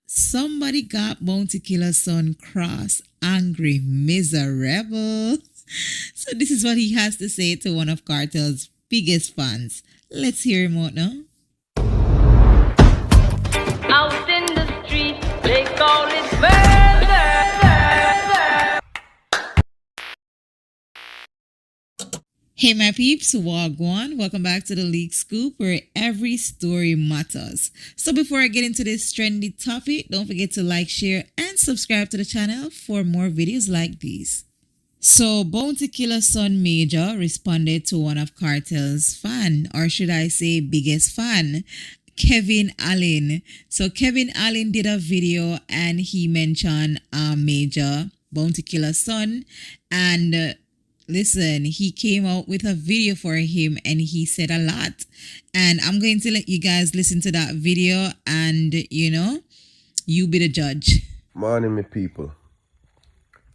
Somebody got Bounty Killer's son cross, angry, miserable. So this is what he has to say to one of Kartel's biggest fans. Let's hear him out now. Out in the street, they call it murder. Hey my peeps, Wagwan. Welcome back to the League Scoop, where every story matters. So before I get into this trendy topic, don't forget to like, share, and subscribe to the channel for more videos like these. So Bounty Killer's son Major responded to one of Kartel's fan, or should I say biggest fan, Kevin Allen. So Kevin Allen did a video and he mentioned Major, Bounty Killer's son, and listen, he came out with a video for him and he said a lot. And I'm going to let you guys listen to that video and, you be the judge. Morning, my people.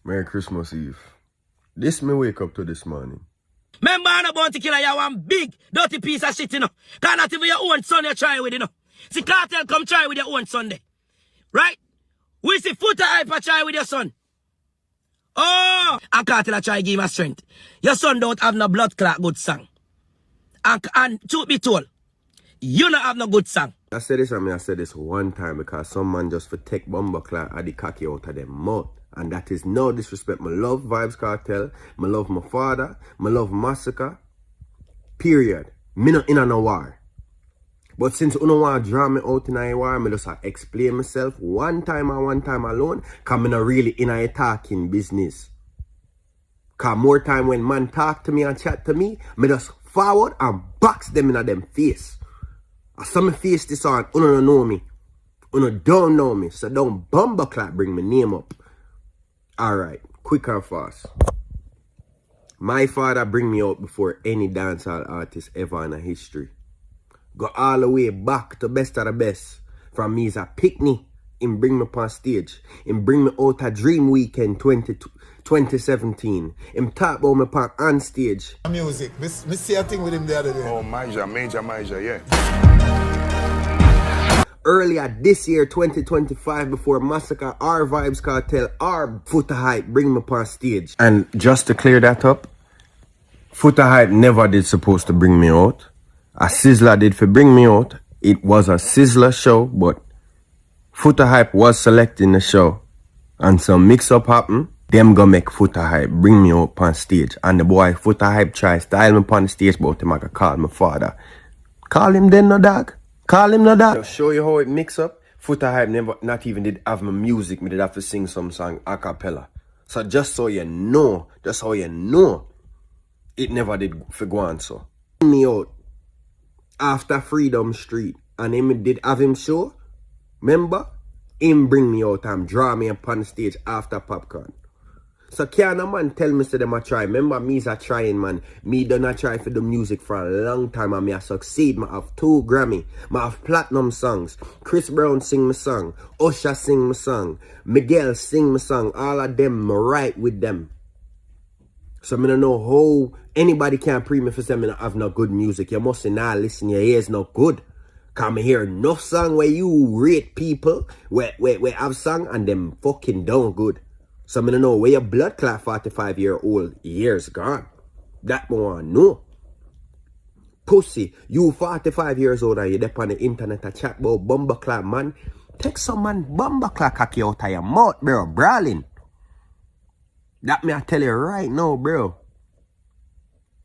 Merry Christmas Eve. This me wake up to this morning. Remember, I'm about to kill you one big, dirty piece of shit, Can't not even your own son you try with, See, Kartel come try with your own son, there. Right? We see Foota Hype try with your son. Oh! And Kartel try give him a strength. Your son don't have no blood clot good song. And truth be told, you don't have no good song. I said this one time because some man just for take bomber clot at the cocky out of them mouth. And that is no disrespect. I love Vybz Kartel. I love my father. I love Massacre. Period. Me not in a no war. But since you don't want to draw me out in a war, I just explain myself one time and one time alone. Because I'm not really in a talking business. Because more time when man talk to me and chat to me, I just forward and box them in them face. I saw me face this on, you don't know me. You don't know me. So don't bumbleclap bring my name up. Alright, quick and fast. My father bring me out before any dancehall artist ever in history. Go all the way back to best of the best. From me as a picnic, him bring me up on stage. Him bring me out a Dream Weekend 2017. Him talk about me on stage. Music. Me see a thing with him the other day. Oh, major, yeah. Earlier this year, 2025, before Massacre or Vybz Kartel or Foota Hype bring me up on stage. And just to clear that up, Foota Hype never did supposed to bring me out. A Sizzler did for bring me out. It was a Sizzler show, but Foota Hype was selecting the show. And some mix up happened. Them go make Foota Hype bring me up on stage. And the boy Foota Hype try style me on the stage, but him I could call my father. Call him then, no dog. Call him no dog. I'll show you how it mix up. Foota Hype never not even did have my music. Me did have to sing some song a cappella. So just so you know, it never did for go on so. Me out after Freedom Street and him did have him show. Remember? Him bring me out and draw me up on the stage after Popcorn. So can a man tell me say them a try? Remember me is a trying man. Me done a try for the music for a long time and me a succeed. Me have 2 Grammy. Me have platinum songs. Chris Brown sing my song. Usher sing my song. Miguel sing my song. All of them me right with them. So me don't know how anybody can pre me for saying me not have no good music. You must not listen, your ears not good. Cause me hear enough song where you rate people where have song and them fucking down good. So I don't know where your blood clot 45-year-old years gone. That me want know. Pussy, you 45 years old and you dep on the internet a chat about bumbleclap man. Take some man bumbleclap cocky out of your mouth, bro, brawling. That me I tell you right now, bro.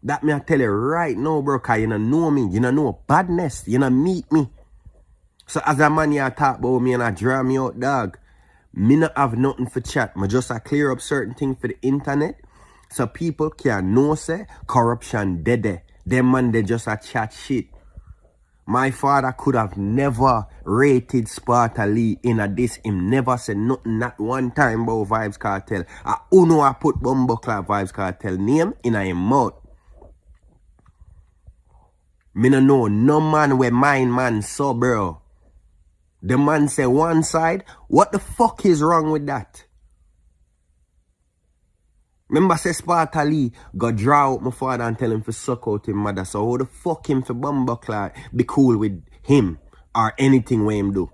That me I tell you right now, bro, cause you don't know me. You don't know badness. You don't meet me. So as a man you talk about me and I draw me out, dog. Me not have nothing for chat. I just clear up certain things for the internet. So people can know say corruption dead. Them man they just a chat shit. My father could have never rated Sparta Lee in a this. Him never said nothing not one time about Vybz Kartel. I uno I put bumbleclap Vybz Kartel name in a mouth. Me no know no man where mine man so bro. The man say one side, what the fuck is wrong with that? Remember say Sparta Lee go draw out my father and tell him to suck out him mother. So how the fuck him for bumbleclap be cool with him or anything where him do?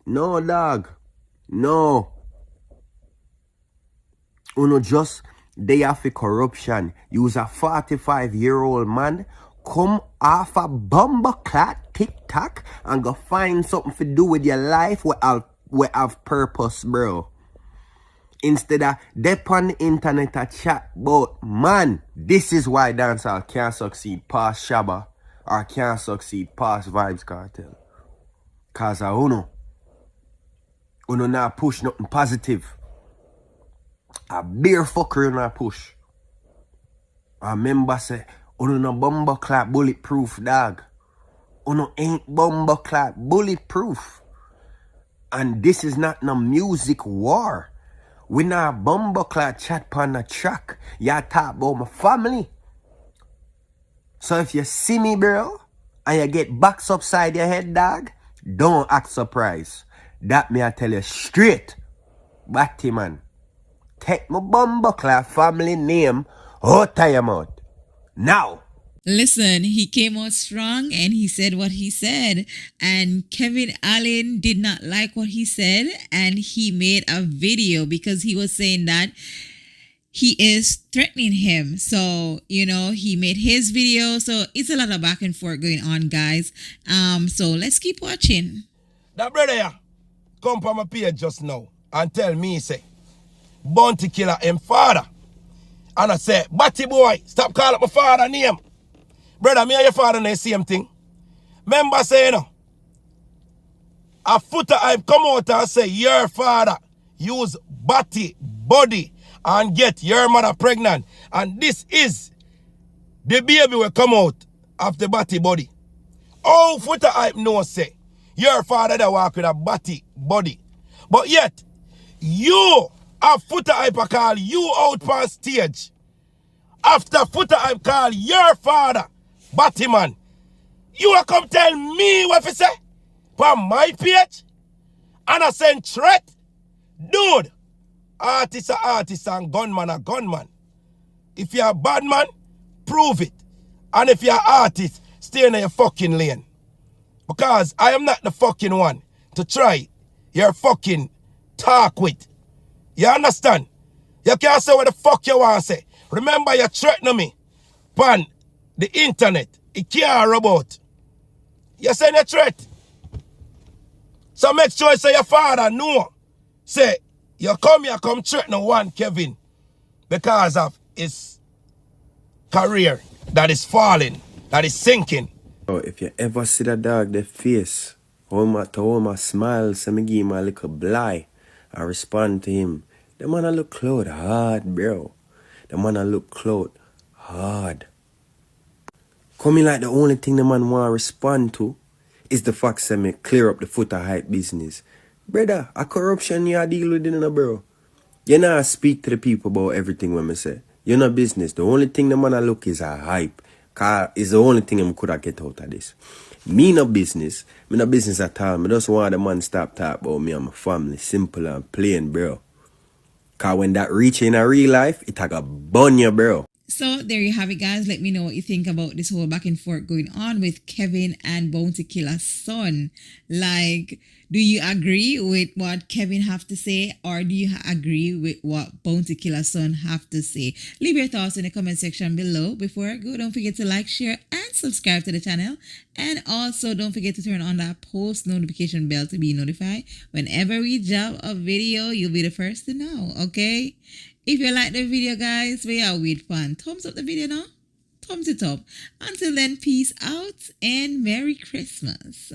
No, dog. No. Uno just they have for corruption. Use a 45-year-old man come off a bumbleclat TikTok and go find something to do with your life we have purpose, bro. Instead of dep on the internet a chat about, man, this is why dancehall can't succeed past Shabba or can't succeed past Vybz Cartel. Cause of Uno not push nothing positive. A bare fucker not push. I remember say, Uno no bomber clap bulletproof, dog. Uno ain't bomber clap bulletproof. And this is not no music war. We not bomber clap chat on the track. Y'all talk about my family. So if you see me, bro, and you get box upside your head, dog, don't act surprised. That me I tell you straight. Batty man. Take my bumbleclap family name out of your mouth. Now. Listen, he came out strong and he said what he said. And Kevin Allen did not like what he said. And he made a video because he was saying that he is threatening him. So, he made his video. So it's a lot of back and forth going on, guys. So let's keep watching. That brother here come from my page just now and tell me, say, Bounty Killer him father. And I say, Batty boy, stop calling my father name. Brother, me and your father the same thing. Remember saying, a footer I come out and say, your father use Batty body and get your mother pregnant. And this is the baby will come out of the Batty body. Oh, footer I know say, your father that walk with a Batty body. But yet, you have footer I call you out on stage. After footer I call your father Batman, you will come tell me what you say from my page and I send threat? Dude, artist are artist and gunman are gunman. If you're a bad man, prove it. And if you're an artist, stay in your fucking lane. Because I am not the fucking one to try your fucking talk with. You understand? You can't say what the fuck you want to say. Remember you threatening me pan the internet. It can't rub out. You send a threat. So make sure say your father know. Say, you come here, come threaten one Kevin because of his career that is falling, that is sinking. Oh, if you ever see that dog, the face, how my smile, so me give him a little blie, I respond to him. The man a look cloud hard, bro. The man a look cloud hard. Coming like the only thing the man want to respond to is the fact that me clear up the footer hype business. Brother, a corruption you deal with it, bro. You not speak to the people about everything when me say. You're not business. The only thing the man a look is a hype. Cause it's the only thing I could have get out of this. Me no business. Me no business at all. Me just want the man stop talk about me and my family. Simple and plain, bro. Cause when that reach in a real life, it a go burn you, bro. So there you have it, guys. Let me know what you think about this whole back and forth going on with Kevin and Bounty Killer's son. Like, do you agree with what Kevin have to say, or do you agree with what Bounty Killer's son have to say? Leave your thoughts in the comment section below. Before I go, don't forget to like, share, and subscribe to the channel. And also, don't forget to turn on that post notification bell to be notified whenever we drop a video. You'll be the first to know, okay? If you like the video, guys, we are with fun. Thumbs up the video now. Thumbs it up. Until then, peace out and Merry Christmas.